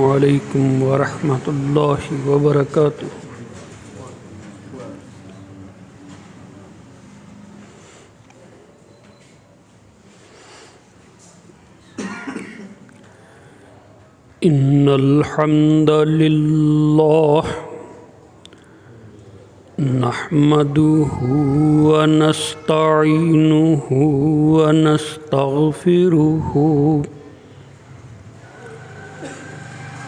علیکم ورحمۃ اللہ وبرکاتہ۔ ان الحمد للہ نحمده ونستعینه ونستغفره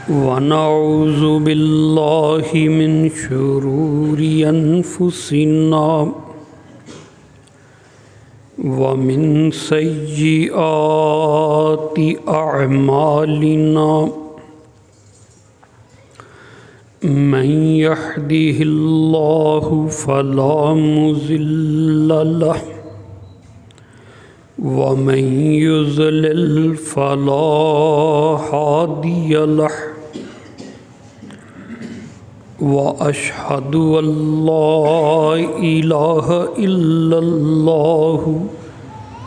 ونعوذ باللہ من شرور انفسنا ومن سیئات اعمالنا من يهده الله فلا مضل له ومن يضلل فلا هادي له وأشهد أن لا إله إلا الله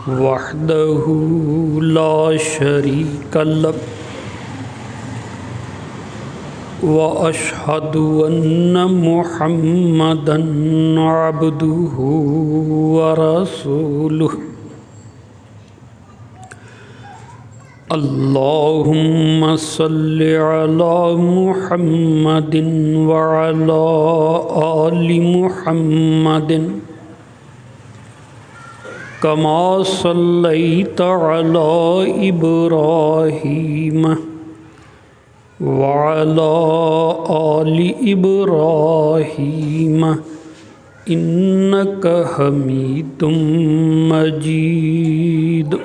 وحده لا شريك له وأشهد أن محمدا عبده ورسوله اللهم صل على محمد وعلى آل محمد كما صليت على إبراهيم وعلى آل إبراهيم إنك حميد مجيد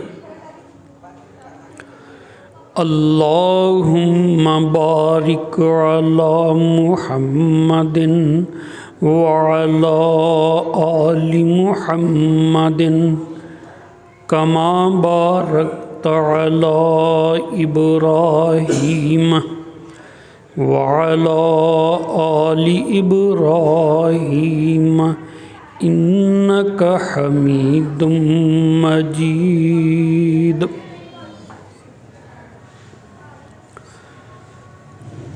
اللهم بارك على محمد وعلى آل محمد كما باركت على إبراهيم وعلى آل إبراهيم إنك حميد مجيد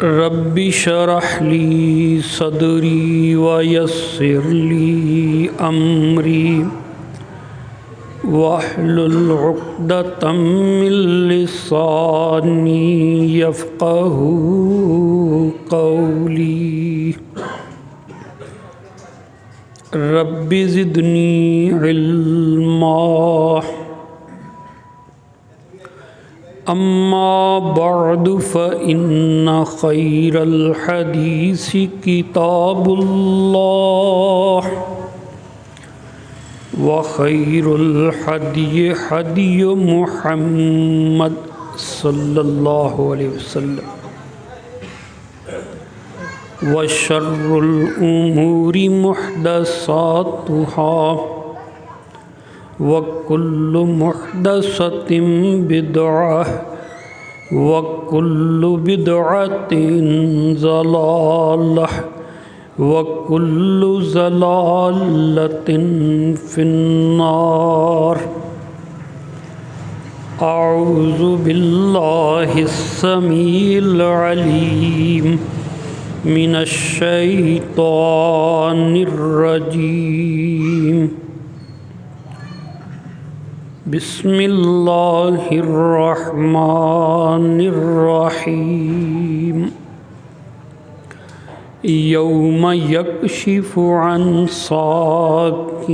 رب اشرح لي صدري ويسر لي أمري واحلل عقدة من لساني يفقهوا قولي رب زدني علما أما بعد فإن خير الحديث كتاب الله وخير الهدي هدي محمد صلى الله عليه وسلم وشر الأمور محدثاتها وكل محدثة بدعة وكل بدعة ضلالة وكل ضلالة في النار أعوذ بالله السميع العليم من الشيطان الرجيم بسم الله الرحمن الرحيم يوم يكشف عن ساق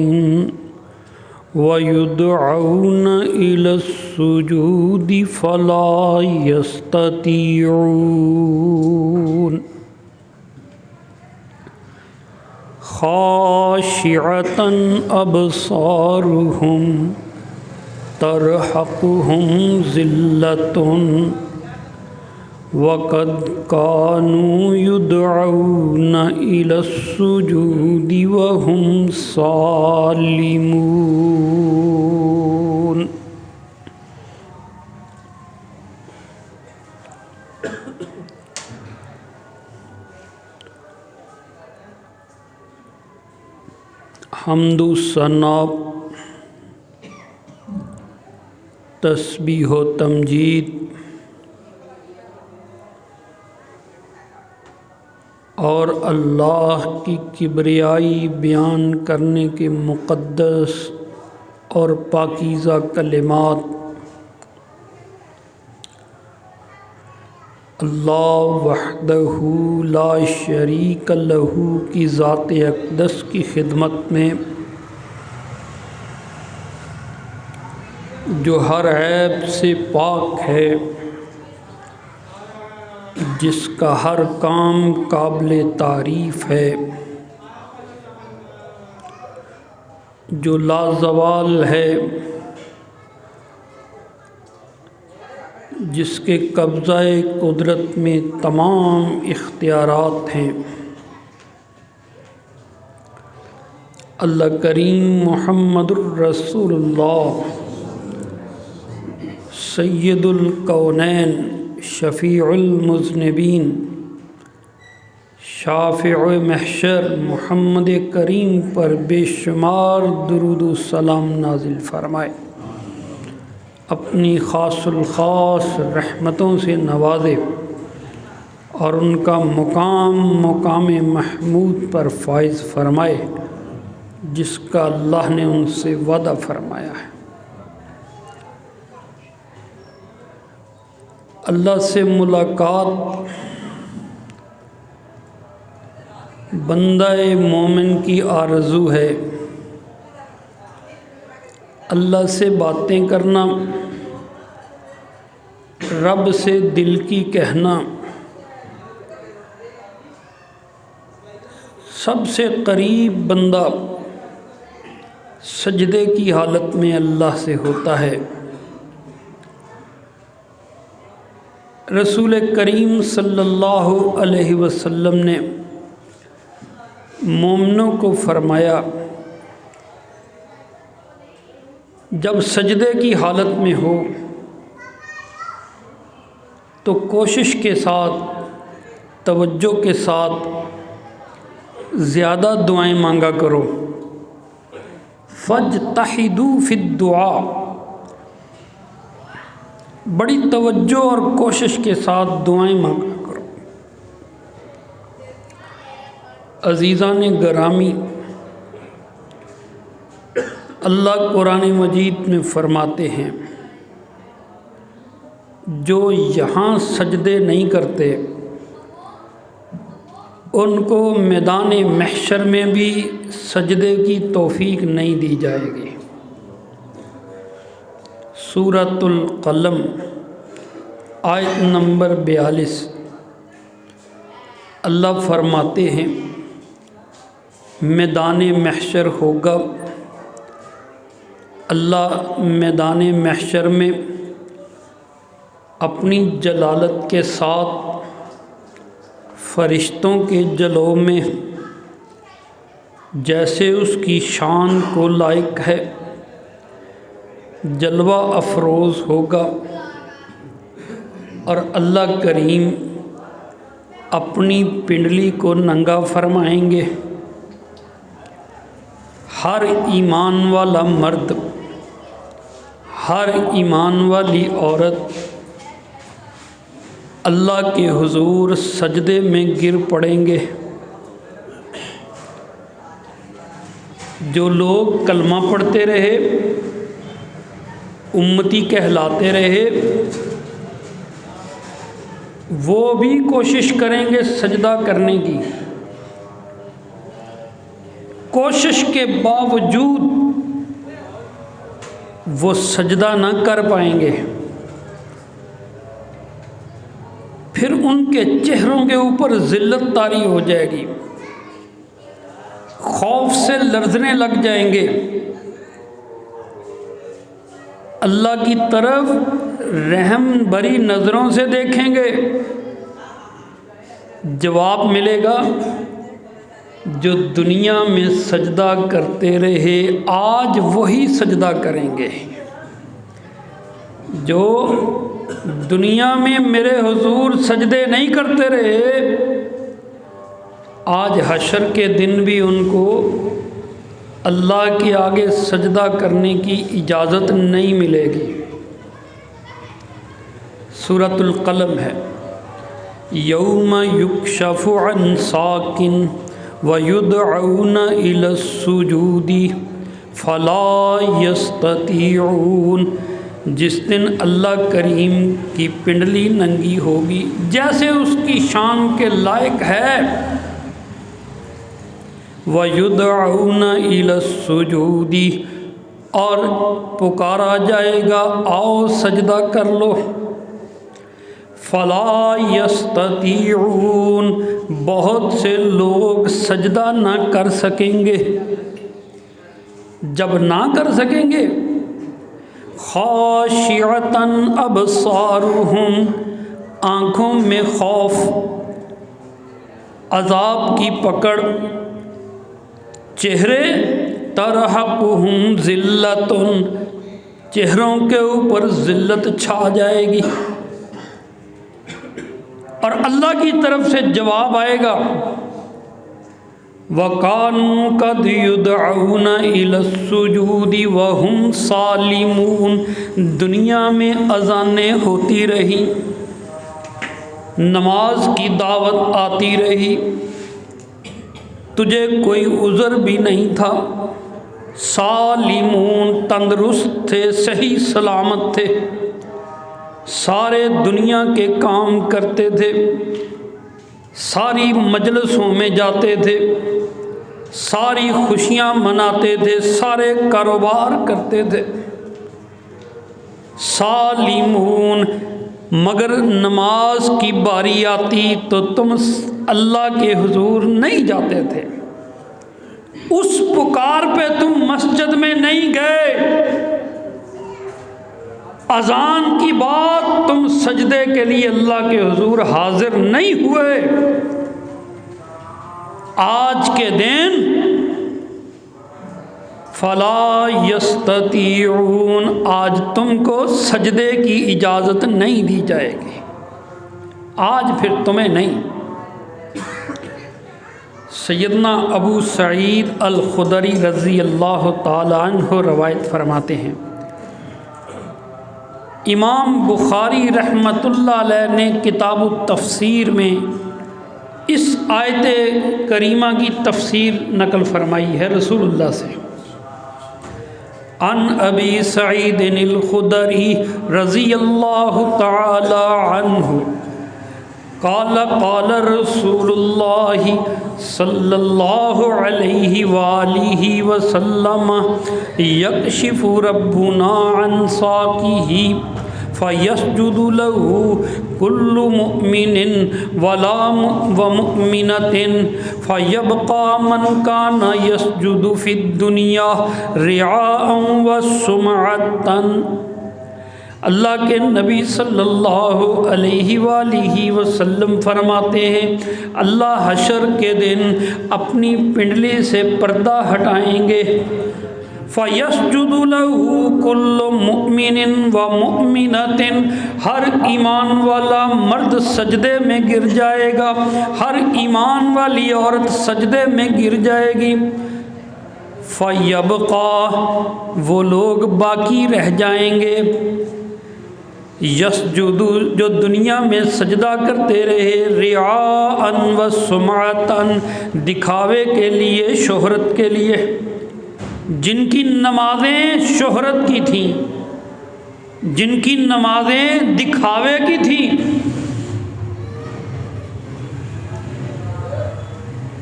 ويدعون إلى السجود فلا يستطيعون خاشعة أبصارهم ترهقهم ذلة وقد كانوا يدعون إلى السجود وهم سالمون حمد و ثنا تسبیح و تمجید اور اللہ کی کبریائی بیان کرنے کے مقدس اور پاکیزہ کلمات اللہ وحدہ لا شریک لہ کی ذات اقدس کی خدمت میں جو ہر عیب سے پاک ہے، جس کا ہر کام قابل تعریف ہے، جو لازوال ہے، جس کے قبضہ قدرت میں تمام اختیارات ہیں، اللہ کریم محمد الرسول اللہ سید الکونین شفیع المذنبین شافع محشر محمد کریم پر بے شمار درود و سلام نازل فرمائے، اپنی خاص الخاص رحمتوں سے نوازے اور ان کا مقام محمود پر فائز فرمائے جس کا اللہ نے ان سے وعدہ فرمایا ہے۔ اللہ سے ملاقات بندہ مومن کی آرزو ہے، اللہ سے باتیں کرنا، رب سے دل کی کہنا، سب سے قریب بندہ سجدے کی حالت میں اللہ سے ہوتا ہے۔ رسول کریم صلی اللہ علیہ وسلم نے مومنوں کو فرمایا، جب سجدے کی حالت میں ہو تو کوشش کے ساتھ، توجہ کے ساتھ زیادہ دعائیں مانگا کرو۔ فاجتہدوا فی الدعاء، بڑی توجہ اور کوشش کے ساتھ دعائیں مانگا کرو۔ عزیزان گرامی، اللہ قرآن مجید میں فرماتے ہیں، جو یہاں سجدے نہیں کرتے ان کو میدان محشر میں بھی سجدے کی توفیق نہیں دی جائے گی۔ سورۃ القلم آیت نمبر 42۔ اللہ فرماتے ہیں، میدان محشر ہوگا، اللہ میدان محشر میں اپنی جلالت کے ساتھ فرشتوں کے جلوہ میں جیسے اس کی شان کو لائق ہے جلوہ افروز ہوگا، اور اللہ کریم اپنی پنڈلی کو ننگا فرمائیں گے۔ ہر ایمان والا مرد، ہر ایمان والی عورت اللہ کے حضور سجدے میں گر پڑیں گے۔ جو لوگ کلمہ پڑھتے رہے، امتی کہلاتے رہے، وہ بھی کوشش کریں گے سجدہ کرنے کی، کوشش کے باوجود وہ سجدہ نہ کر پائیں گے، پھر ان کے چہروں کے اوپر ذلت طاری ہو جائے گی، خوف سے لرزنے لگ جائیں گے، اللہ کی طرف رحم بھری نظروں سے دیکھیں گے۔ جواب ملے گا، جو دنیا میں سجدہ کرتے رہے آج وہی سجدہ کریں گے، جو دنیا میں میرے حضور سجدے نہیں کرتے رہے آج حشر کے دن بھی ان کو اللہ کے آگے سجدہ کرنے کی اجازت نہیں ملے گی۔ سورۃ القلم ہے، یوم یکشف عن ساق ویدعون الی السجود فلا یستطیعون، جس دن اللہ کریم کی پنڈلی ننگی ہوگی جیسے اس کی شان کے لائق ہے، وَيُدْعَوْنَ إِلَى السُّجُودِ، اور پکارا جائے گا آؤ سجدہ کر لو، فَلَا يَسْتَطِيعُونَ، بہت سے لوگ سجدہ نہ کر سکیں گے۔ جب نہ کر سکیں گے، خاشعۃ ابصارہم، آنکھوں میں خوف، عذاب کی پکڑ، چہرے ترہقہم ذلۃ، چہروں کے اوپر ذلت چھا جائے گی، اور اللہ کی طرف سے جواب آئے گا وَقَانُوا قَدْ يُدْعَوْنَ إِلَى السُّجُودِ وَهُمْ صَالِمُونَ، دنیا میں اذانیں ہوتی رہی، نماز کی دعوت آتی رہی، تجھے کوئی عذر بھی نہیں تھا، صالمون، تندرست تھے، صحیح سلامت تھے، سارے دنیا کے کام کرتے تھے، ساری مجلسوں میں جاتے تھے، ساری خوشیاں مناتے تھے، سارے کاروبار کرتے تھے، سالمون، مگر نماز کی باری آتی تو تم اللہ کے حضور نہیں جاتے تھے، اس پکار پہ تم مسجد میں نہیں گئے، اذان کی بات تم سجدے کے لیے اللہ کے حضور حاضر نہیں ہوئے۔ آج کے دن فلا یستطیعون، آج تم کو سجدے کی اجازت نہیں دی جائے گی، آج پھر تمہیں نہیں۔ سیدنا ابو سعید الخدری رضی اللہ تعالی عنہ روایت فرماتے ہیں، امام بخاری رحمۃ اللہ علیہ نے کتاب التفسیر میں اس آیت کریمہ کی تفسیر نقل فرمائی ہے رسول اللہ سے۔ عن ابی سعید الخدری رضی اللہ تعالی عنہ قال قال رسول اللہ صلی اللہ علیہ وآلہ وسلم یکشف ربنا عن ساقہ فیسجد له کل مؤمن ومؤمنۃ فیبقى من کان یسجد فی الدنیا رعاء وسمعۃ۔ اللہ کے نبی صلی اللہ علیہ وآلہ وسلم فرماتے ہیں، اللہ حشر کے دن اپنی پنڈلی سے پردہ ہٹائیں گے، فَيَسْجُدُ لَهُ كُلُّ مُؤْمِنٍ وَمُؤْمِنَةٍ، ہر ایمان والا مرد سجدے میں گر جائے گا، ہر ایمان والی عورت سجدے میں گر جائے گی، فَيَبْقَى، وہ لوگ باقی رہ جائیں گے، یسجد، جو دنیا میں سجدہ کرتے رہے، رعاء وسمعۃ، دکھاوے کے لیے، شہرت کے لیے، جن کی نمازیں شہرت کی تھیں، جن کی نمازیں دکھاوے کی تھیں،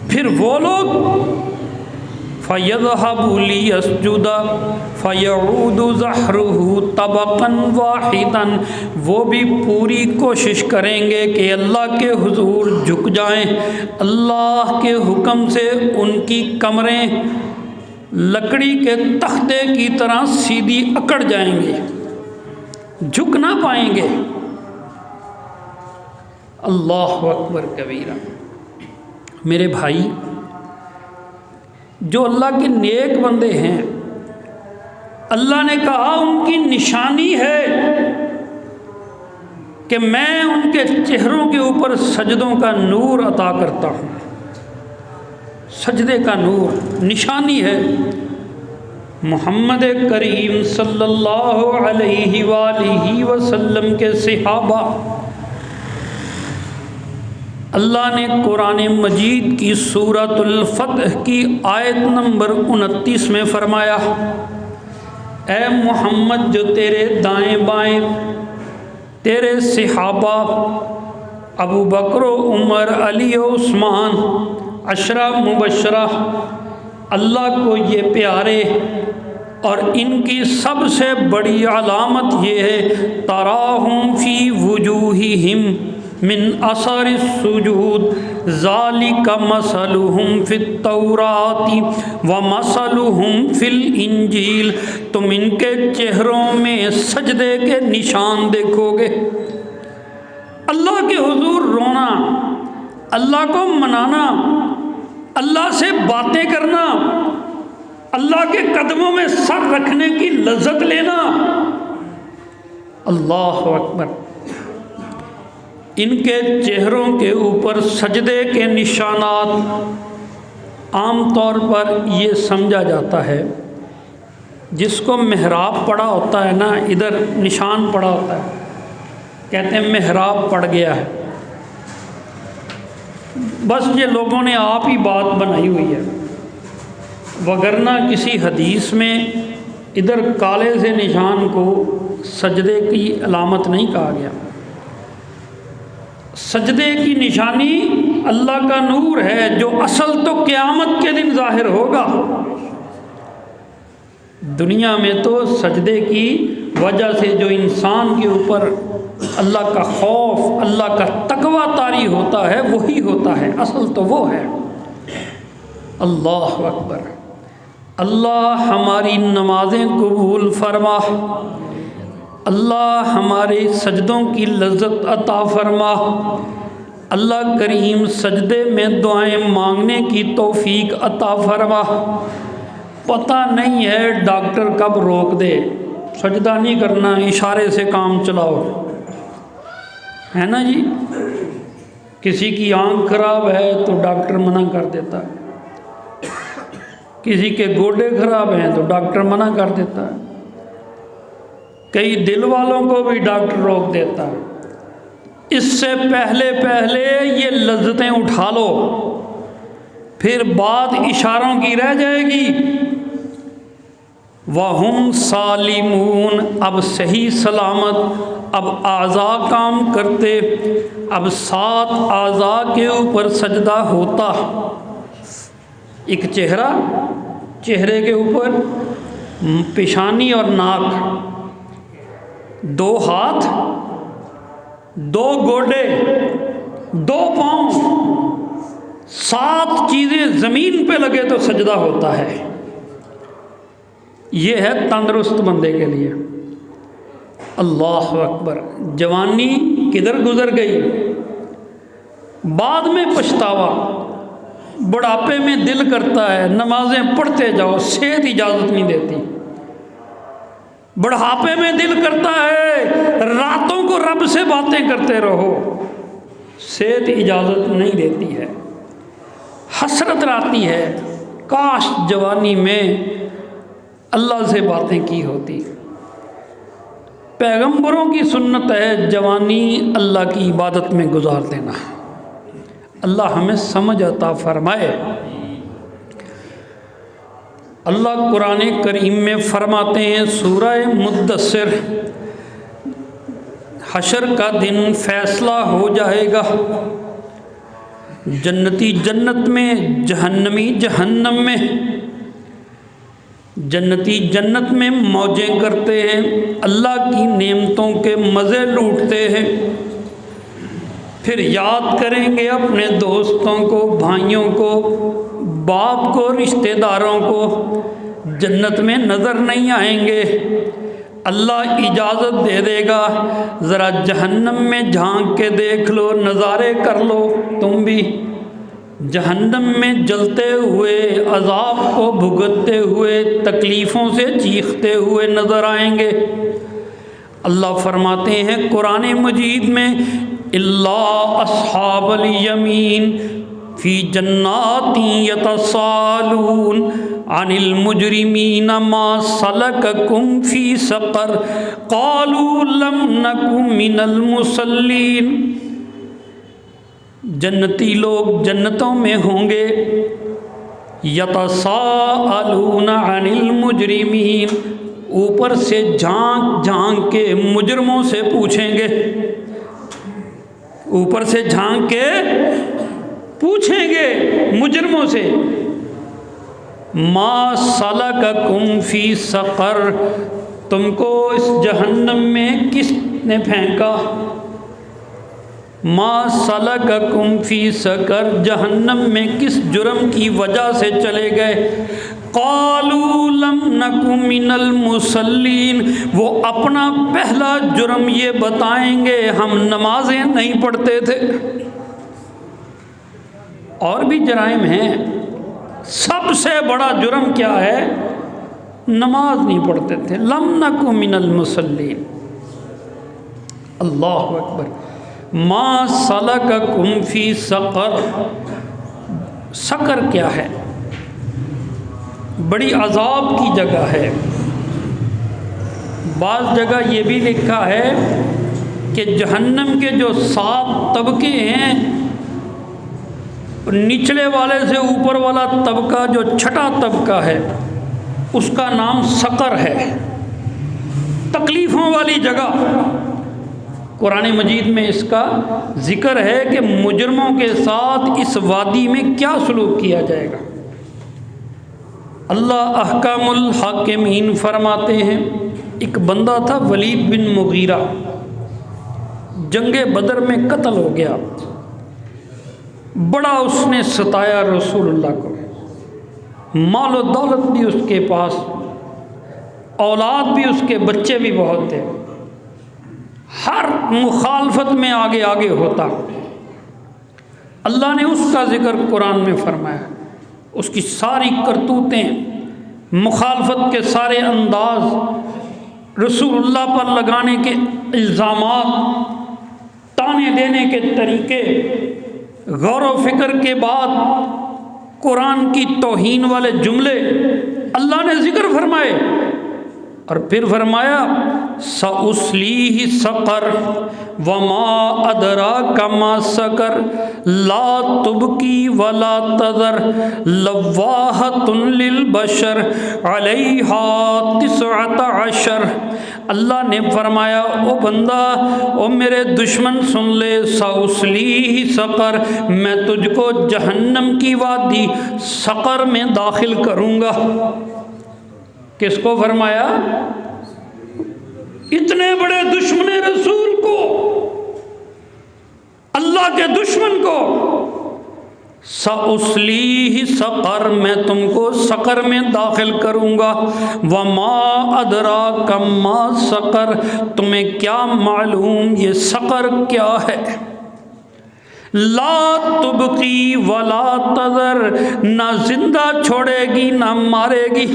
پھر وہ لوگ فَيَذْهَبُ لِيَسْجُدَ فَيَعُودُ ظَهْرُهُ طَبَقًا وَاحِدًا، وہ بھی پوری کوشش کریں گے کہ اللہ کے حضور جھک جائیں، اللہ کے حکم سے ان کی کمریں لکڑی کے تختے کی طرح سیدھی اکڑ جائیں گے، جھک نہ پائیں گے۔ اللہ اکبر کبیرہ۔ میرے بھائی، جو اللہ کے نیک بندے ہیں، اللہ نے کہا ان کی نشانی ہے کہ میں ان کے چہروں کے اوپر سجدوں کا نور عطا کرتا ہوں، سجدے کا نور نشانی ہے۔ محمد کریم صلی اللہ علیہ وآلہ وسلم کے صحابہ اللہ نے قرآن مجید کی سورۃ الفتح کی آیت نمبر 29 میں فرمایا، اے محمد جو تیرے دائیں بائیں تیرے صحابہ ابو بکر و عمر علی و عثمان عشرہ مبشرہ اللہ کو یہ پیارے، اور ان کی سب سے بڑی علامت یہ ہے تراہم فی وجوہہم من اثر السجود ذالک مثلہم فی التوراۃ ومثلہم فی الانجیل، تم ان کے چہروں میں سجدے کے نشان دیکھو گے۔ اللہ کے حضور رونا، اللہ کو منانا، اللہ سے باتیں کرنا، اللہ کے قدموں میں سر رکھنے کی لذت لینا، اللہ اکبر۔ ان کے چہروں کے اوپر سجدے کے نشانات عام طور پر یہ سمجھا جاتا ہے، جس کو محراب پڑا ہوتا ہے نا، ادھر نشان پڑا ہوتا ہے، کہتے ہیں محراب پڑ گیا ہے، بس یہ لوگوں نے آپ ہی بات بنائی ہوئی ہے، وگرنہ کسی حدیث میں ادھر کالے سے نشان کو سجدے کی علامت نہیں کہا گیا۔ سجدے کی نشانی اللہ کا نور ہے، جو اصل تو قیامت کے دن ظاہر ہوگا۔ دنیا میں تو سجدے کی وجہ سے جو انسان کے اوپر اللہ کا خوف، اللہ کا تقوی طاری ہوتا ہے، وہی ہوتا ہے، اصل تو وہ ہے۔ اللہ اکبر۔ اللہ ہماری نمازیں قبول فرما، اللہ ہمارے سجدوں کی لذت عطا فرما، اللہ کریم سجدے میں دعائیں مانگنے کی توفیق عطا فرما۔ پتہ نہیں ہے ڈاکٹر کب روک دے، سجدہ نہیں کرنا، اشارے سے کام چلاؤ، ہے نا جی۔ کسی کی آنکھ خراب ہے تو ڈاکٹر منع کر دیتا ہے، کسی کے گوڈے خراب ہیں تو ڈاکٹر منع کر دیتا ہے، کئی دل والوں کو بھی ڈاکٹر روک دیتا ہے۔ اس سے پہلے یہ لذتیں اٹھا لو، پھر بات اشاروں کی رہ جائے گی۔ وَهُمْ سَالِمُونَ، اب صحیح سلامت، اب اعضاء کام کرتے، اب 7 اعضاء کے اوپر سجدہ ہوتا۔ ایک چہرے کے اوپر پیشانی اور ناک، 2 ہاتھ، 2 گوڈے، 2 پاؤں، 7 چیزیں زمین پہ لگے تو سجدہ ہوتا ہے۔ یہ ہے تندرست بندے کے لیے۔ اللہ اکبر۔ جوانی کدھر گزر گئی، بعد میں پچھتاوا، بڑھاپے میں دل کرتا ہے نمازیں پڑھتے جاؤ، صحت اجازت نہیں دیتی، بڑھاپے میں دل کرتا ہے راتوں کو رب سے باتیں کرتے رہو، صحت اجازت نہیں دیتی ہے۔ حسرت آتی ہے کاش جوانی میں اللہ سے باتیں کی ہوتی۔ پیغمبروں کی سنت ہے جوانی اللہ کی عبادت میں گزار دینا۔ اللہ ہمیں سمجھ عطا فرمائے۔ اللہ قرآن کریم میں فرماتے ہیں سورہ مدثر، حشر کا دن فیصلہ ہو جائے گا، جنتی جنت میں، جہنمی جہنم میں۔ جنتی جنت میں موجیں کرتے ہیں، اللہ کی نعمتوں کے مزے لوٹتے ہیں، پھر یاد کریں گے اپنے دوستوں کو، بھائیوں کو، باپ کو، رشتہ داروں کو، جنت میں نظر نہیں آئیں گے۔ اللہ اجازت دے دے گا ذرا جہنم میں جھانک کے دیکھ لو، نظارے کر لو، تم بھی جہنم میں جلتے ہوئے، عذاب کو بھگتتے ہوئے، تکلیفوں سے چیختے ہوئے نظر آئیں گے۔ اللہ فرماتے ہیں قرآن مجید میں اللہ اصحاب الیمین فی جنات یتسالون عن المجرمین ما سلککم فی سقر قالوا لم نک من المصلین۔ جنتی لوگ جنتوں میں ہوں گے، یتساءلون عن المجرمین، اوپر سے جھانک جھانک کے مجرموں سے پوچھیں گے، اوپر سے جھانک کے پوچھیں گے مجرموں سے، ما سلککم فی سقر، تم کو اس جہنم میں کس نے پھینکا؟ ما سلککم فی سقر، جہنم میں کس جرم کی وجہ سے چلے گئے؟ قالوا لم نک من المصلین، وہ اپنا پہلا جرم یہ بتائیں گے ہم نمازیں نہیں پڑھتے تھے۔ اور بھی جرائم ہیں، سب سے بڑا جرم کیا ہے؟ نماز نہیں پڑھتے تھے۔ لم نک من المصلین، اللہ اکبر۔ ما سلککم فی سقر، سقر کیا ہے؟ بڑی عذاب کی جگہ ہے۔ بعض جگہ یہ بھی لکھا ہے کہ جہنم کے جو 7 طبقے ہیں، نچلے والے سے اوپر والا طبقہ جو چھٹا طبقہ ہے اس کا نام سقر ہے، تکلیفوں والی جگہ۔ قرآن مجید میں اس کا ذکر ہے کہ مجرموں کے ساتھ اس وادی میں کیا سلوک کیا جائے گا۔ اللہ احکام الحاکمین فرماتے ہیں، ایک بندہ تھا ولید بن مغیرہ، جنگ بدر میں قتل ہو گیا، بڑا اس نے ستایا رسول اللہ کو، مال و دولت بھی اس کے پاس، اولاد بھی اس کے، بچے بھی بہت تھے، ہر مخالفت میں آگے آگے ہوتا۔ اللہ نے اس کا ذکر قرآن میں فرمایا، اس کی ساری کرتوتیں، مخالفت کے سارے انداز، رسول اللہ پر لگانے کے الزامات، تانے دینے کے طریقے، غور و فکر کے بعد قرآن کی توہین والے جملے اللہ نے ذکر فرمائے، اور پھر فرمایا سأصلیہ سقر وما ادراک ما سقر لا تبکی ولا تذر لواحۃ للبشر علیہا 19۔ اللہ نے فرمایا او بندہ، او میرے دشمن سن لے، سأصلیہ سقر، میں تجھ کو جہنم کی وادی سقر میں داخل کروں گا۔ کس کو فرمایا؟ اتنے بڑے دشمن رسول کو، اللہ کے دشمن کو، سأصلیہ سقر، میں تم کو سقر میں داخل کروں گا۔ وما ادراک ما سقر، تمہیں کیا معلوم یہ سقر کیا ہے؟ لا تبقی ولا تذر، نہ زندہ چھوڑے گی نہ مارے گی۔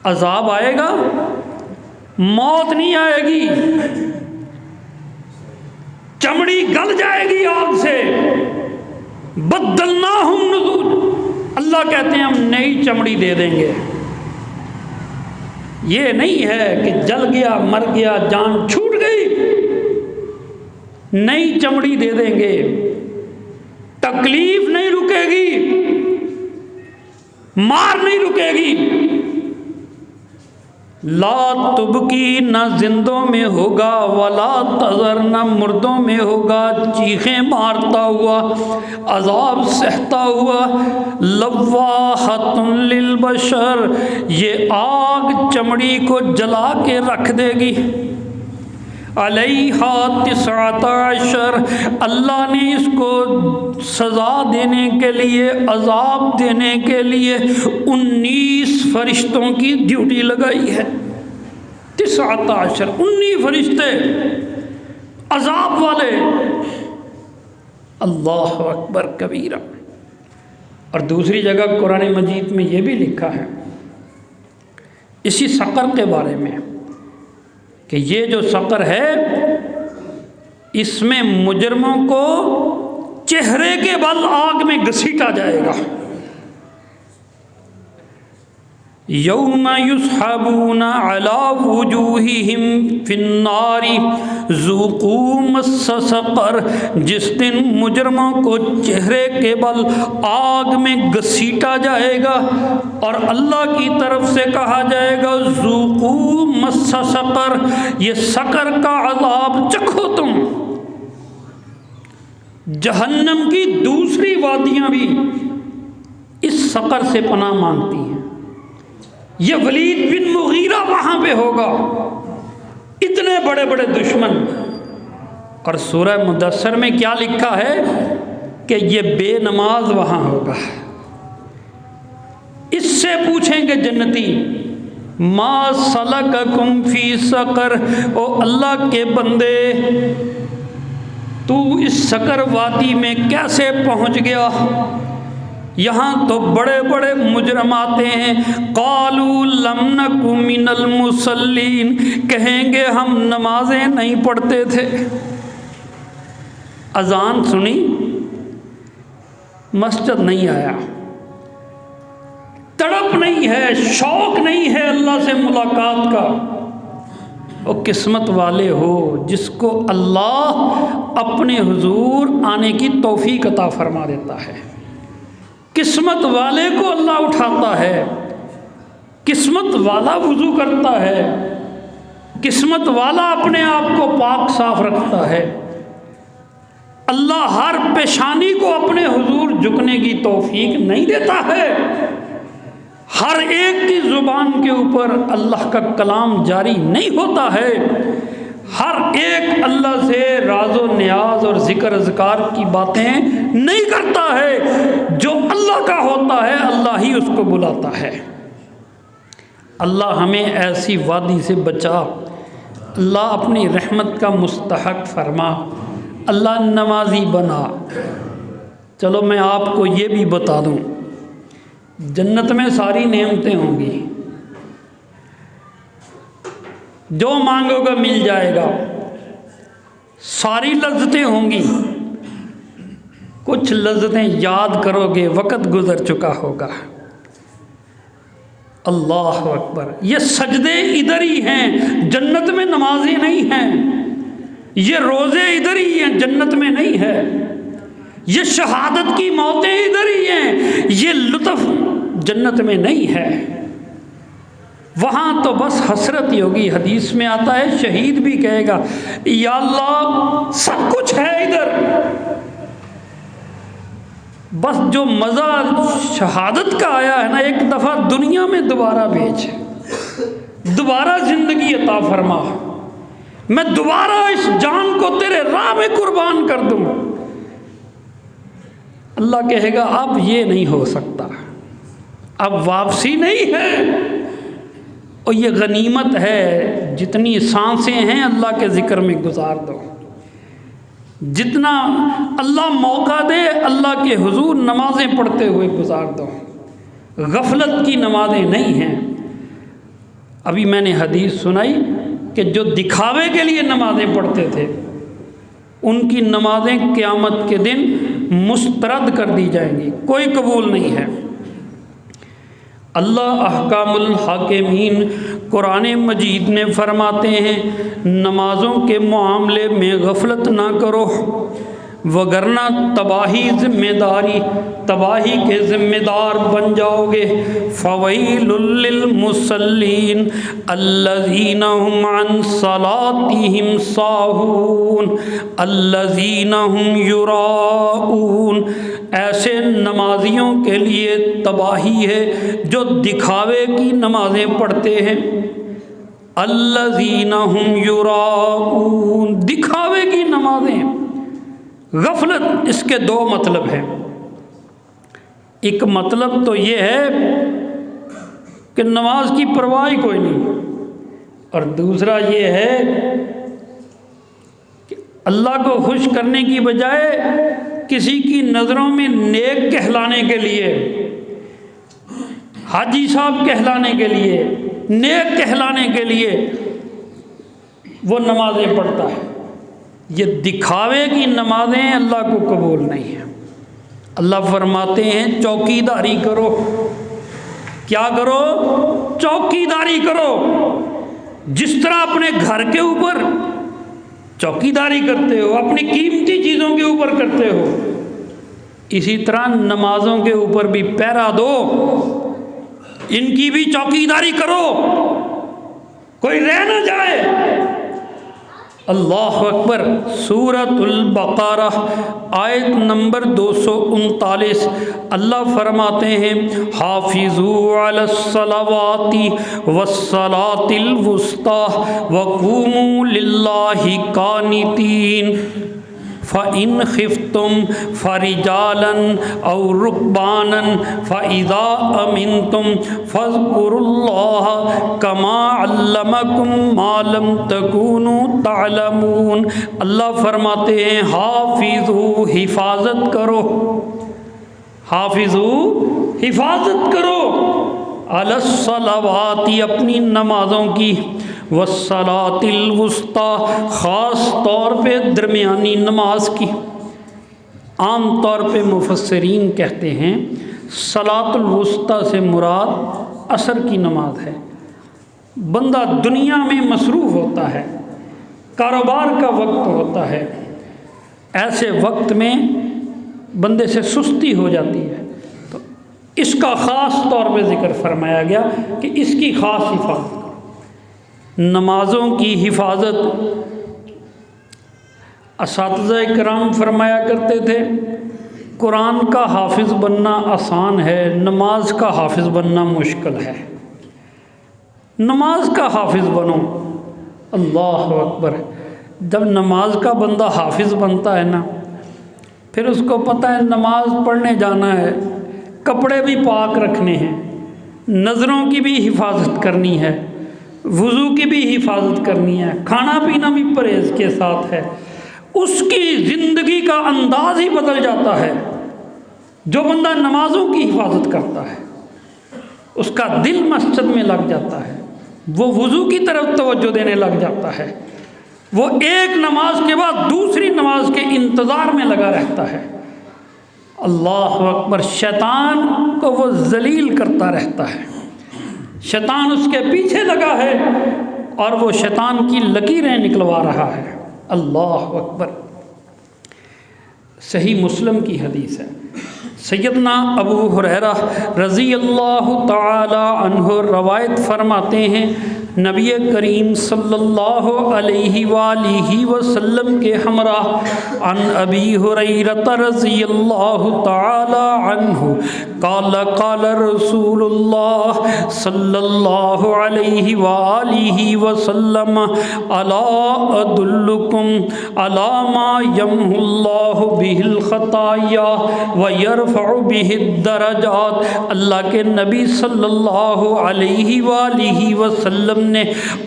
عذاب آئے گا، موت نہیں آئے گی، چمڑی گل جائے گی آگ سے۔ بدلناہم نضوج، اللہ کہتے ہیں ہم نئی چمڑی دے دیں گے۔ یہ نہیں ہے کہ جل گیا، مر گیا، جان چھوٹ گئی، نئی چمڑی دے دیں گے، تکلیف نہیں رکے گی، مار نہیں رکے گی۔ لا تبکی، نہ زندوں میں ہوگا، ولا تذر، نہ مردوں میں ہوگا، چیخیں مارتا ہوا، عذاب سہتا ہوا۔ لواحۃ للبشر، یہ آگ چمڑی کو جلا کے رکھ دے گی۔ علیہا 19، اللہ نے اس کو سزا دینے کے لیے، عذاب دینے کے لیے 19 فرشتوں کی ڈیوٹی لگائی ہے۔ 19 19 فرشتے عذاب والے، اللہ اکبر کبیرہ۔ اور دوسری جگہ قرآن مجید میں یہ بھی لکھا ہے اسی سقر کے بارے میں کہ یہ جو سقر ہے اس میں مجرموں کو چہرے کے بل آگ میں گھسیٹا جائے گا۔ یوم یسحبون علی وجوہہم فی النار ذوقوا مس سقر، جس دن مجرموں کو چہرے کے بل آگ میں گھسیٹا جائے گا اور اللہ کی طرف سے کہا جائے گا ذوقوا مس سقر، یہ سقر کا عذاب چکھو تم۔ جہنم کی دوسری وادیاں بھی اس سقر سے پناہ مانگتی ہیں۔ یہ ولید بن مغیرہ وہاں پہ ہوگا، اتنے بڑے بڑے دشمن۔ اور سورہ مدثر میں کیا لکھا ہے کہ یہ بے نماز وہاں ہوگا۔ اس سے پوچھیں گے جنتی ما سلککم فی سقر، او اللہ کے بندے تو اس سقر وادی میں کیسے پہنچ گیا؟ یہاں تو بڑے بڑے مجرم آتے ہیں۔ قالوا لم نک من المصلین، کہیں گے ہم نمازیں نہیں پڑھتے تھے۔ اذان سنی، مسجد نہیں آیا، تڑپ نہیں ہے، شوق نہیں ہے اللہ سے ملاقات کا۔ وہ قسمت والے ہو جس کو اللہ اپنے حضور آنے کی توفیق عطا فرما دیتا ہے۔ قسمت والے کو اللہ اٹھاتا ہے، قسمت والا وضو کرتا ہے، قسمت والا اپنے آپ کو پاک صاف رکھتا ہے۔ اللہ ہر پیشانی کو اپنے حضور جھکنے کی توفیق نہیں دیتا ہے۔ ہر ایک کی زبان کے اوپر اللہ کا کلام جاری نہیں ہوتا ہے۔ ہر ایک اللہ سے راز و نیاز اور ذکر اذکار کی باتیں نہیں کرتا ہے۔ جو اللہ کا ہوتا ہے اللہ ہی اس کو بلاتا ہے۔ اللہ ہمیں ایسی وادی سے بچا، اللہ اپنی رحمت کا مستحق فرما، اللہ نمازی بنا۔ چلو میں آپ کو یہ بھی بتا دوں، جنت میں ساری نعمتیں ہوں گی، جو مانگو گا مل جائے گا، ساری لذتیں ہوں گی۔ کچھ لذتیں یاد کرو گے وقت گزر چکا ہوگا۔ اللہ اکبر، یہ سجدے ادھر ہی ہیں، جنت میں نمازیں نہیں ہیں۔ یہ روزے ادھر ہی ہیں، جنت میں نہیں ہے۔ یہ شہادت کی موتیں ادھر ہی ہیں، یہ لطف جنت میں نہیں ہے۔ وہاں تو بس حسرت ہی ہوگی۔ حدیث میں آتا ہے شہید بھی کہے گا یا اللہ سب کچھ ہے ادھر، بس جو مزہ شہادت کا آیا ہے نا، ایک دفعہ دنیا میں دوبارہ بھیج، دوبارہ زندگی عطا فرما، میں دوبارہ اس جان کو تیرے راہ میں قربان کر دوں۔ اللہ کہے گا اب یہ نہیں ہو سکتا، اب واپسی نہیں ہے۔ اور یہ غنیمت ہے، جتنی سانسیں ہیں اللہ کے ذکر میں گزار دو، جتنا اللہ موقع دے اللہ کے حضور نمازیں پڑھتے ہوئے گزار دو۔ غفلت کی نمازیں نہیں ہیں۔ ابھی میں نے حدیث سنائی کہ جو دکھاوے کے لیے نمازیں پڑھتے تھے ان کی نمازیں قیامت کے دن مسترد کر دی جائیں گی، کوئی قبول نہیں ہے۔ اللہ احکام الحاکمین قرآن مجید میں فرماتے ہیں نمازوں کے معاملے میں غفلت نہ کرو، وگرنہ تباہی کے ذمہ دار بن جاؤ گے۔ فویل للمصلین الذین هم عن صلاتهم ساہون الذین هم یراؤون، ایسے نمازیوں کے لیے تباہی ہے جو دکھاوے کی نمازیں پڑھتے ہیں۔ الذین هم یراؤون، دکھاوے کی نمازیں۔ غفلت اس کے دو مطلب ہیں۔ ایک مطلب تو یہ ہے کہ نماز کی پرواہ کوئی نہیں، اور دوسرا یہ ہے کہ اللہ کو خوش کرنے کی بجائے کسی کی نظروں میں نیک کہلانے کے لیے، حاجی صاحب کہلانے کے لیے، نیک کہلانے کے لیے وہ نمازیں پڑھتا ہے۔ یہ دکھاوے کی نمازیں اللہ کو قبول نہیں ہیں۔ اللہ فرماتے ہیں چوکیداری کرو، کیا کرو؟ چوکیداری کرو۔ جس طرح اپنے گھر کے اوپر چوکیداری کرتے ہو، اپنی قیمتی چیزوں کے اوپر کرتے ہو، اسی طرح نمازوں کے اوپر بھی پہرا دو، ان کی بھی چوکیداری کرو، کوئی رہ نہ جائے۔ اللہ اکبر۔ سورۃ البقرہ آیت نمبر 239 اللہ فرماتے ہیں حافظوا علی الصلوات والصلاۃ الوسطی وقوموا للہ قانتین فَإِنْ خِفْتُمْ فَرِجَالًا أَوْ رُكْبَانًا فَإِذَا أَمِنْتُمْ فَاذْكُرُوا اللَّهَ كَمَا عَلَّمَكُمْ مَا لَمْ تَكُونُوا تَعْلَمُونَ۔ اللہ فرماتے ہیں حافظوا، حفاظت کرو، حافظوا، حفاظت کرو، علی الصلوات، اپنی نمازوں کی، والصلاۃ الوسطی، خاص طور پہ درمیانی نماز کی۔ عام طور پہ مفسرین کہتے ہیں صلاۃ الوسطی سے مراد عصر کی نماز ہے۔ بندہ دنیا میں مصروف ہوتا ہے، کاروبار کا وقت ہوتا ہے، ایسے وقت میں بندے سے سستی ہو جاتی ہے، تو اس کا خاص طور پہ ذکر فرمایا گیا کہ اس کی خاص حفاظت، نمازوں کی حفاظت۔ اساتذہ کرام فرمایا کرتے تھے قرآن کا حافظ بننا آسان ہے، نماز کا حافظ بننا مشکل ہے۔ نماز کا حافظ بنو، اللہ اکبر۔ جب نماز کا بندہ حافظ بنتا ہے نا، پھر اس کو پتہ ہے نماز پڑھنے جانا ہے، کپڑے بھی پاک رکھنے ہیں، نظروں کی بھی حفاظت کرنی ہے، وضو کی بھی حفاظت کرنی ہے، کھانا پینا بھی پرہیز کے ساتھ ہے۔ اس کی زندگی کا انداز ہی بدل جاتا ہے۔ جو بندہ نمازوں کی حفاظت کرتا ہے اس کا دل مسجد میں لگ جاتا ہے، وہ وضو کی طرف توجہ دینے لگ جاتا ہے، وہ ایک نماز کے بعد دوسری نماز کے انتظار میں لگا رہتا ہے۔ اللہ اکبر۔ شیطان کو وہ ذلیل کرتا رہتا ہے، شیطان اس کے پیچھے لگا ہے اور وہ شیطان کی لکیریں نکلوا رہا ہے۔ اللہ اکبر۔ صحیح مسلم کی حدیث ہے، سیدنا ابو ہریرہ رضی اللہ تعالی عنہ روایت فرماتے ہیں نبی کریم صلی اللہ علیہ وآلہ وسلم کے ہمراہ عن ابی ہریرہ رضی اللہ تعالی عنہ قال قال رسول اللہ صلی اللہ علیہ وآلہ وسلم الا ادلکم علی ما یمحو اللہ بہ الخطایا ویرفع بہ الدرجات۔ اللہ کے نبی صلی اللہ علیہ وآلہ وسلم نے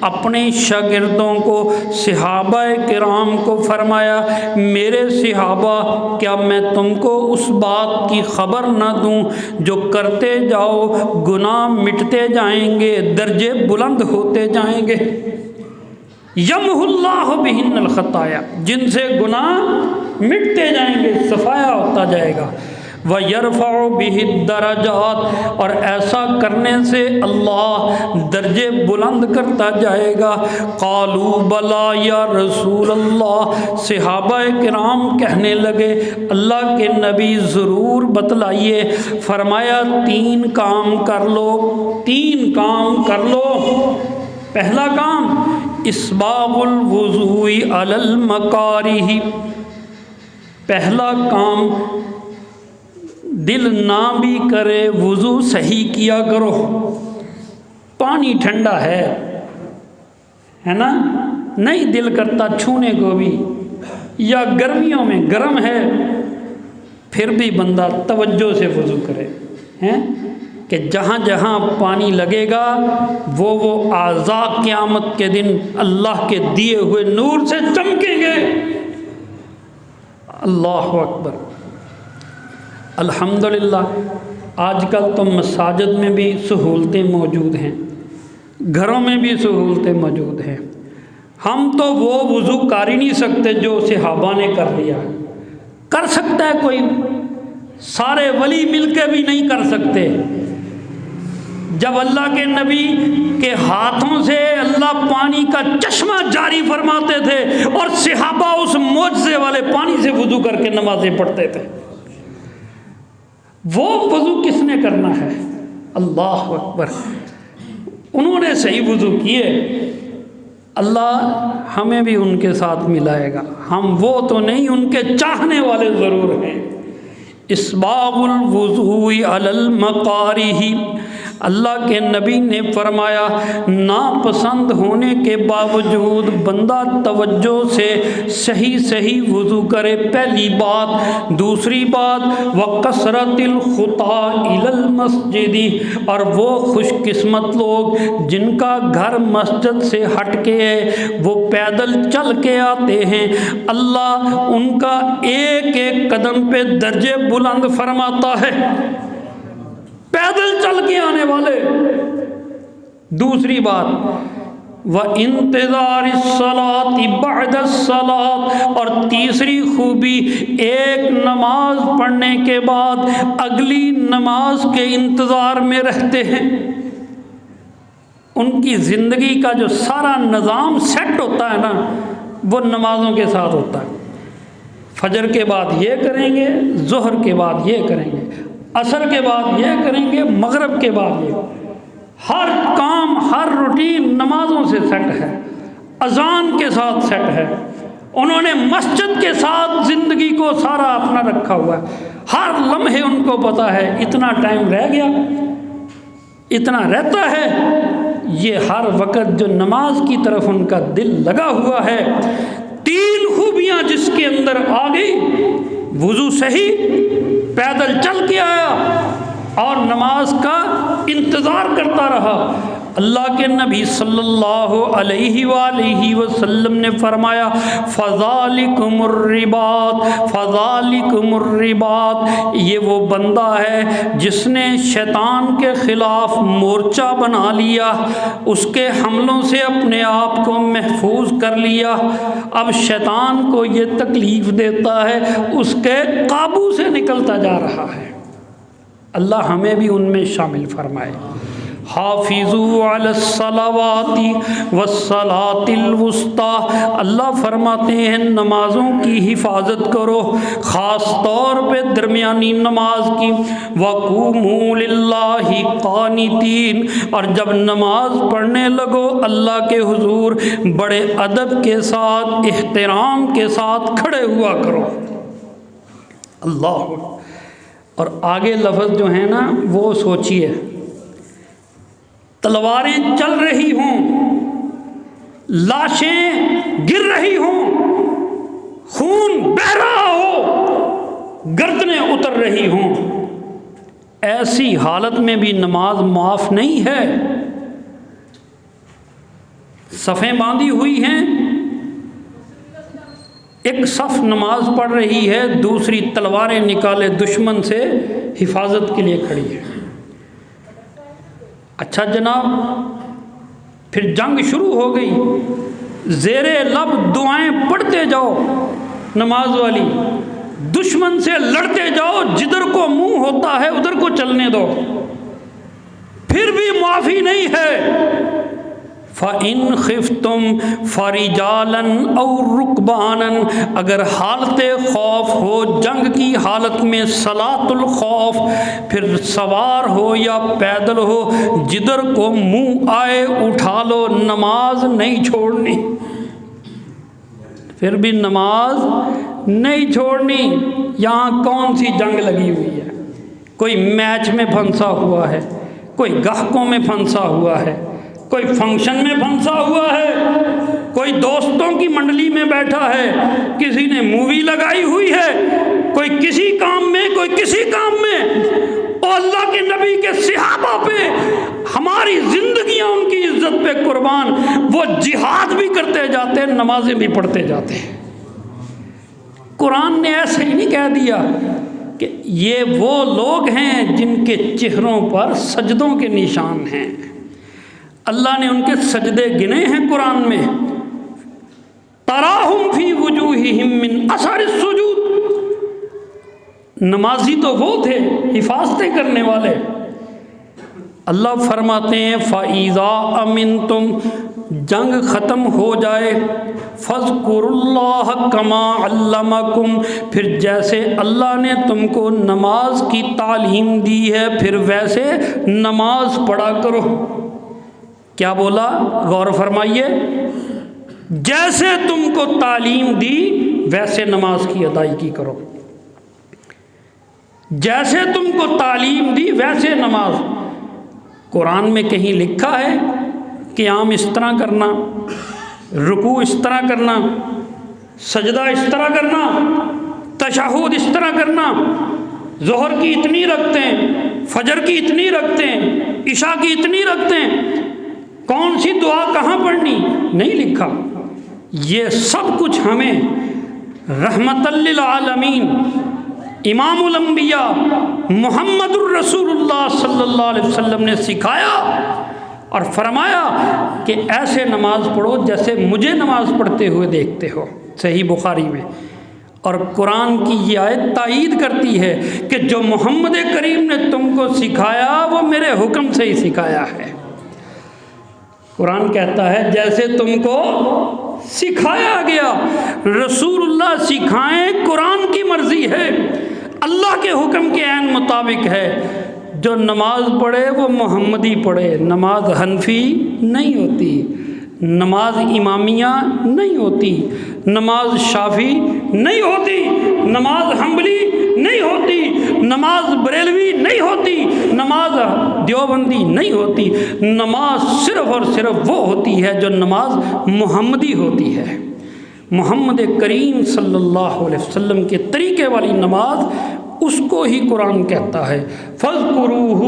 اپنے شاگردوں کو، صحابہ کرام کو فرمایا میرے صحابہ کیا میں تم کو اس بات کی خبر نہ دوں جو کرتے جاؤ گناہ مٹتے جائیں گے، درجے بلند ہوتے جائیں گے۔ یمحو اللہ بہن الخطایا، جن سے گناہ مٹتے جائیں گے، صفایا ہوتا جائے گا۔ وَيَرْفَعُ بِهِ الدَّرَجَاتِ، اور ایسا کرنے سے اللہ درجے بلند کرتا جائے گا۔ قالوا بلا یا رسول اللہ، صحابہ کرام کہنے لگے اللہ کے نبی ضرور بتلائیے۔ فرمایا 3 کام کر لو، 3 کام کر لو۔ پہلا کام اسباغ الوضوء علی المکارہ، پہلا کام دل نہ بھی کرے وضو صحیح کیا کرو۔ پانی ٹھنڈا ہے نا، نہیں دل کرتا چھونے کو بھی، یا گرمیوں میں گرم ہے، پھر بھی بندہ توجہ سے وضو کرے ہیں کہ جہاں جہاں پانی لگے گا وہ اعضاء قیامت کے دن اللہ کے دیے ہوئے نور سے چمکیں گے۔ اللہ اکبر۔ الحمدللہ آج کل تو مساجد میں بھی سہولتیں موجود ہیں، گھروں میں بھی سہولتیں موجود ہیں۔ ہم تو وہ وضو کر ہی نہیں سکتے جو صحابہ نے کر لیا۔ کر سکتا ہے کوئی، سارے ولی مل کے بھی نہیں کر سکتے۔ جب اللہ کے نبی کے ہاتھوں سے اللہ پانی کا چشمہ جاری فرماتے تھے اور صحابہ اس معجزے والے پانی سے وضو کر کے نمازیں پڑھتے تھے، وہ وضو کس نے کرنا ہے؟ اللہ اکبر، انہوں نے صحیح وضو کیے، اللہ ہمیں بھی ان کے ساتھ ملائے گا۔ ہم وہ تو نہیں، ان کے چاہنے والے ضرور ہیں۔ اسباغ الوضوء علی المکارہ، اللہ کے نبی نے فرمایا ناپسند ہونے کے باوجود بندہ توجہ سے صحیح وضو کرے، پہلی بات۔ دوسری بات وکثرت الخطا الی المسجد، اور وہ خوش قسمت لوگ جن کا گھر مسجد سے ہٹ کے ہے، وہ پیدل چل کے آتے ہیں، اللہ ان کا ایک ایک قدم پہ درجے بلند فرماتا ہے، پیدل چل کے آنے والے۔ دوسری بات وَإِنْتِظَارِ الصَّلَاةِ بَعْدَ الصَّلَاةِ، اور تیسری خوبی ایک نماز پڑھنے کے بعد اگلی نماز کے انتظار میں رہتے ہیں۔ ان کی زندگی کا جو سارا نظام سیٹ ہوتا ہے نا، وہ نمازوں کے ساتھ ہوتا ہے۔ فجر کے بعد یہ کریں گے، ظہر کے بعد یہ کریں گے، عصر کے بعد یہ کریں گے، مغرب کے بعد یہ، ہر کام ہر روٹین نمازوں سے سیٹ ہے، اذان کے ساتھ سیٹ ہے۔ انہوں نے مسجد کے ساتھ زندگی کو سارا اپنا رکھا ہوا ہے، ہر لمحے ان کو پتا ہے اتنا ٹائم رہ گیا، اتنا رہتا ہے۔ یہ ہر وقت جو نماز کی طرف ان کا دل لگا ہوا ہے۔ تین خوبیاں جس کے اندر آ گئی، وضو صحیح، پیدل چل کے آیا اور نماز کا انتظار کرتا رہا۔ اللہ کے نبی صلی اللہ علیہ وآلہ وسلم نے فرمایا فذالکم الرباط، فذالکم الرباط، یہ وہ بندہ ہے جس نے شیطان کے خلاف مورچہ بنا لیا، اس کے حملوں سے اپنے آپ کو محفوظ کر لیا، اب شیطان کو یہ تکلیف دیتا ہے، اس کے قابو سے نکلتا جا رہا ہے۔ اللہ ہمیں بھی ان میں شامل فرمائے۔ حافظوا علی الصلوات والصلاۃ الوسطی، اللہ فرماتے ہیں نمازوں کی حفاظت کرو، خاص طور پہ درمیانی نماز کی۔ وقوموا للہ قانتین، اور جب نماز پڑھنے لگو اللہ کے حضور بڑے ادب کے ساتھ، احترام کے ساتھ کھڑے ہوا کرو۔ اللہ، اور آگے لفظ جو ہیں نا وہ سوچئے، تلواریں چل رہی ہوں، لاشیں گر رہی ہوں، خون بہہ رہا ہو، گردنیں اتر رہی ہوں، ایسی حالت میں بھی نماز معاف نہیں ہے۔ صفیں باندھی ہوئی ہیں، ایک صف نماز پڑھ رہی ہے، دوسری تلواریں نکالے دشمن سے حفاظت کے لیے کھڑی ہے۔ اچھا جناب، پھر جنگ شروع ہو گئی، زیر لب دعائیں پڑھتے جاؤ نماز والی، دشمن سے لڑتے جاؤ، جدھر کو منہ ہوتا ہے ادھر کو چلنے دو، پھر بھی معافی نہیں ہے۔ فَإِنْ خِفْتُمْ فَرِجَالًا أَوْ رُكْبَانًا، اگر حالت خوف ہو، جنگ کی حالت میں صلاۃ الخوف، پھر سوار ہو یا پیدل ہو، جدھر کو منہ آئے اٹھا لو، نماز نہیں چھوڑنی، پھر بھی نماز نہیں چھوڑنی۔ یہاں کون سی جنگ لگی ہوئی ہے؟ کوئی میچ میں پھنسا ہوا ہے، کوئی گاہکوں میں پھنسا ہوا ہے، کوئی فنکشن میں پھنسا ہوا ہے، کوئی دوستوں کی منڈلی میں بیٹھا ہے، کسی نے مووی لگائی ہوئی ہے، کوئی کسی کام میں، کوئی کسی کام میں، اور اللہ کے نبی کے صحابہ پہ ہماری زندگیاں ان کی عزت پہ قربان، وہ جہاد بھی کرتے جاتے ہیں، نمازیں بھی پڑھتے جاتے ہیں۔ قرآن نے ایسے ہی نہیں کہہ دیا کہ یہ وہ لوگ ہیں جن کے چہروں پر سجدوں کے نشان ہیں، اللہ نے ان کے سجدے گنے ہیں قرآن میں۔ تراہم فی وجوہہم من اثر السجود، نمازی تو وہ تھے حفاظتیں کرنے والے، اللہ فرماتے ہیں فَإِذَا أَمِنْتُمْ جنگ ختم ہو جائے فَاذْكُرُوا اللَّهَ كَمَا عَلَّمَكُمْ پھر جیسے اللہ نے تم کو نماز کی تعلیم دی ہے پھر ویسے نماز پڑھا کرو۔ کیا بولا؟ غور فرمائیے، جیسے تم کو تعلیم دی ویسے نماز کی ادائیگی کرو، جیسے تم کو تعلیم دی ویسے نماز۔ قرآن میں کہیں لکھا ہے قیام اس طرح کرنا، رکوع اس طرح کرنا، سجدہ اس طرح کرنا، تشہد اس طرح کرنا، ظہر کی اتنی رکھتے ہیں، فجر کی اتنی رکھتے ہیں، عشاء کی اتنی رکھتے ہیں، کون سی دعا کہاں پڑھنی؟ نہیں لکھا۔ یہ سب کچھ ہمیں رحمت للعالمین امام الانبیاء محمد الرسول اللہ صلی اللہ علیہ وسلم نے سکھایا اور فرمایا کہ ایسے نماز پڑھو جیسے مجھے نماز پڑھتے ہوئے دیکھتے ہو، صحیح بخاری میں۔ اور قرآن کی یہ آیت تائید کرتی ہے کہ جو محمد کریم نے تم کو سکھایا وہ میرے حکم سے ہی سکھایا ہے۔ قرآن کہتا ہے جیسے تم کو سکھایا گیا، رسول اللہ سکھائیں، قرآن کی مرضی ہے، اللہ کے حکم کے عین مطابق ہے۔ جو نماز پڑھے وہ محمدی پڑھے، نماز حنفی نہیں ہوتی، نماز امامیہ نہیں ہوتی، نماز شافعی نہیں ہوتی، نماز حنبلی نہیں ہوتی، نماز بریلوی نہیں ہوتی، نماز دیوبندی نہیں ہوتی۔ نماز صرف اور صرف وہ ہوتی ہے جو نماز محمدی ہوتی ہے، محمد کریم صلی اللہ علیہ وسلم کے طریقے والی نماز، اس کو ہی قرآن کہتا ہے فَاذْكُرُوهُ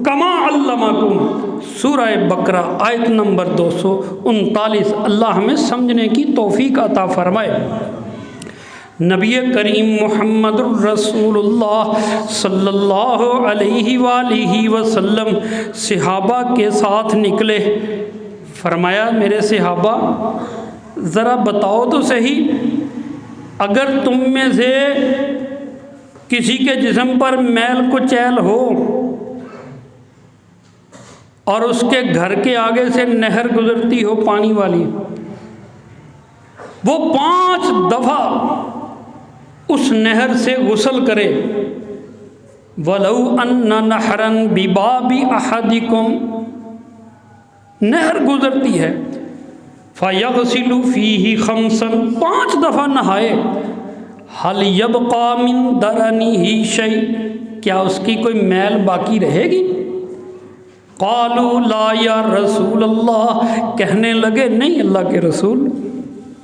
كَمَا عَلَّمَكُمْ۔ سورہ بقرہ آیت نمبر 239۔ اللہ ہمیں سمجھنے کی توفیق عطا فرمائے۔ نبی کریم محمد الرسول اللہ صلی اللہ علیہ وآلہ وسلم صحابہ کے ساتھ نکلے، فرمایا میرے صحابہ ذرا بتاؤ تو صحیح، اگر تم میں سے کسی کے جسم پر میل کچیل ہو اور اس کے گھر کے آگے سے نہر گزرتی ہو پانی والی، وہ 5 دفعہ اس نہر سے غسل کرے، وَلَوْ أَنَّ نَحْرًا بِبَابِ أَحَدِكُمْ، نہر گزرتی ہے، فَيَغْسِلُ فِيهِ خَمْسًا، 5 دفعہ نہائے، هَلْ يَبْقَى مِن دَرَنِهِ شَيْءٍ، کیا اس کی کوئی میل باقی رہے گی؟ قَالُوا لَا يَا رَسُولَ اللَّهِ، کہنے لگے نہیں اللہ کے رسول،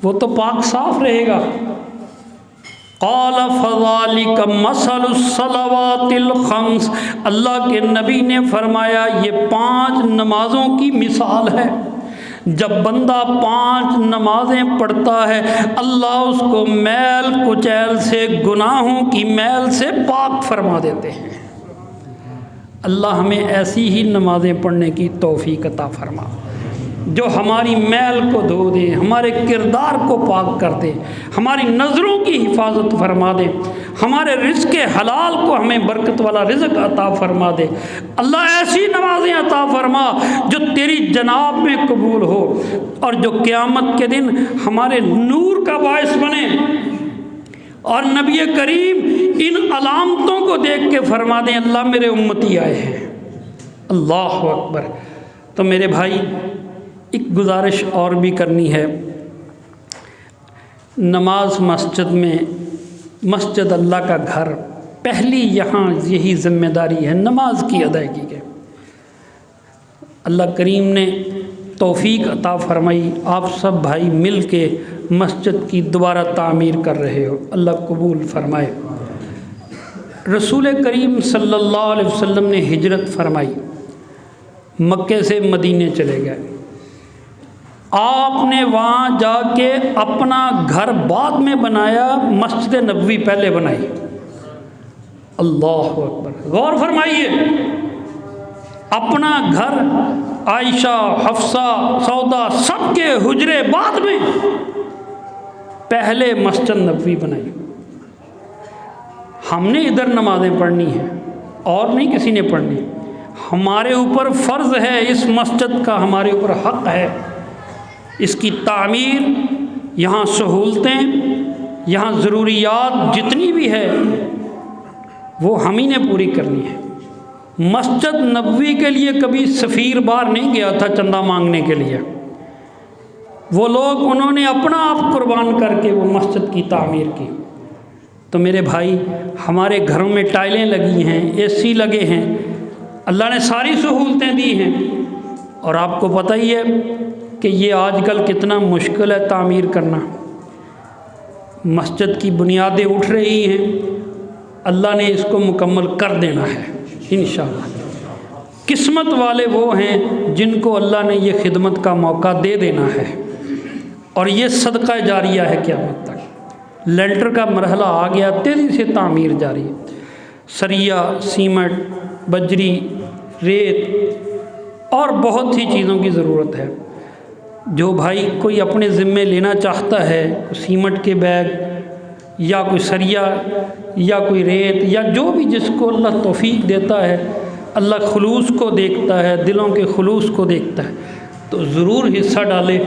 وہ تو پاک صاف رہے گا۔ قَالَ فَذَلِكَ مَثَلُ الصَّلَوَاتِ الْخَمْسِ، اللہ کے نبی نے فرمایا یہ 5 نمازوں کی مثال ہے۔ جب بندہ 5 نمازیں پڑھتا ہے اللہ اس کو میل کچیل سے، گناہوں کی میل سے پاک فرما دیتے ہیں۔ اللہ ہمیں ایسی ہی نمازیں پڑھنے کی توفیق عطا فرما جو ہماری میل کو دھو دے، ہمارے کردار کو پاک کر دے، ہماری نظروں کی حفاظت فرما دے، ہمارے رزق حلال کو ہمیں برکت والا رزق عطا فرما دے۔ اللہ ایسی نمازیں عطا فرما جو تیری جناب میں قبول ہو اور جو قیامت کے دن ہمارے نور کا باعث بنے، اور نبی کریم ان علامتوں کو دیکھ کے فرما دیں اللہ میرے امتی آئے ہیں۔ اللہ اکبر۔ تو میرے بھائی ایک گزارش اور بھی کرنی ہے، نماز مسجد میں، مسجد اللہ کا گھر، پہلی یہاں یہی ذمہ داری ہے نماز کی ادائیگی کے۔ اللہ کریم نے توفیق عطا فرمائی، آپ سب بھائی مل کے مسجد کی دوبارہ تعمیر کر رہے ہو، اللہ قبول فرمائے۔ رسول کریم صلی اللہ علیہ وسلم نے ہجرت فرمائی، مکے سے مدینے چلے گئے، آپ نے وہاں جا کے اپنا گھر بعد میں بنایا، مسجد نبوی پہلے بنائی۔ اللہ اکبر، غور فرمائیے، اپنا گھر عائشہ، حفصہ، سودا سب کے حجرے بعد میں، پہلے مسجد نبوی بنائی۔ ہم نے ادھر نمازیں پڑھنی ہیں اور نہیں کسی نے پڑھنی، ہمارے اوپر فرض ہے، اس مسجد کا ہمارے اوپر حق ہے، اس کی تعمیر، یہاں سہولتیں، یہاں ضروریات جتنی بھی ہے وہ ہم ہی نے پوری کرنی ہے۔ مسجد نبوی کے لیے کبھی سفیر باہر نہیں گیا تھا چندہ مانگنے کے لیے، وہ لوگ انہوں نے اپنا آپ قربان کر کے وہ مسجد کی تعمیر کی۔ تو میرے بھائی، ہمارے گھروں میں ٹائلیں لگی ہیں، اے سی لگے ہیں، اللہ نے ساری سہولتیں دی ہیں، اور آپ کو پتہ ہی ہے کہ یہ آج کل کتنا مشکل ہے تعمیر کرنا۔ مسجد کی بنیادیں اٹھ رہی ہیں، اللہ نے اس کو مکمل کر دینا ہے انشاءاللہ۔ قسمت والے وہ ہیں جن کو اللہ نے یہ خدمت کا موقع دے دینا ہے، اور یہ صدقہ جاریہ ہے قیامت تک۔ لینٹر کا مرحلہ آ گیا، تیزی سے تعمیر جاری ہے۔ سریا، سیمنٹ، بجری، ریت اور بہت سی چیزوں کی ضرورت ہے۔ جو بھائی کوئی اپنے ذمے لینا چاہتا ہے، سیمنٹ کے بیگ یا کوئی سریا یا کوئی ریت یا جو بھی جس کو اللہ توفیق دیتا ہے، اللہ خلوص کو دیکھتا ہے، دلوں کے خلوص کو دیکھتا ہے، تو ضرور حصہ ڈالے۔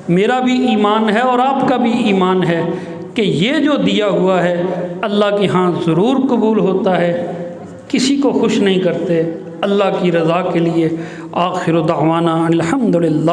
میرا بھی ایمان ہے اور آپ کا بھی ایمان ہے کہ یہ جو دیا ہوا ہے اللہ کے ہاں ضرور قبول ہوتا ہے، کسی کو خوش نہیں کرتے، اللہ کی رضا کے لیے۔ آخر دعوانا الحمدللہ۔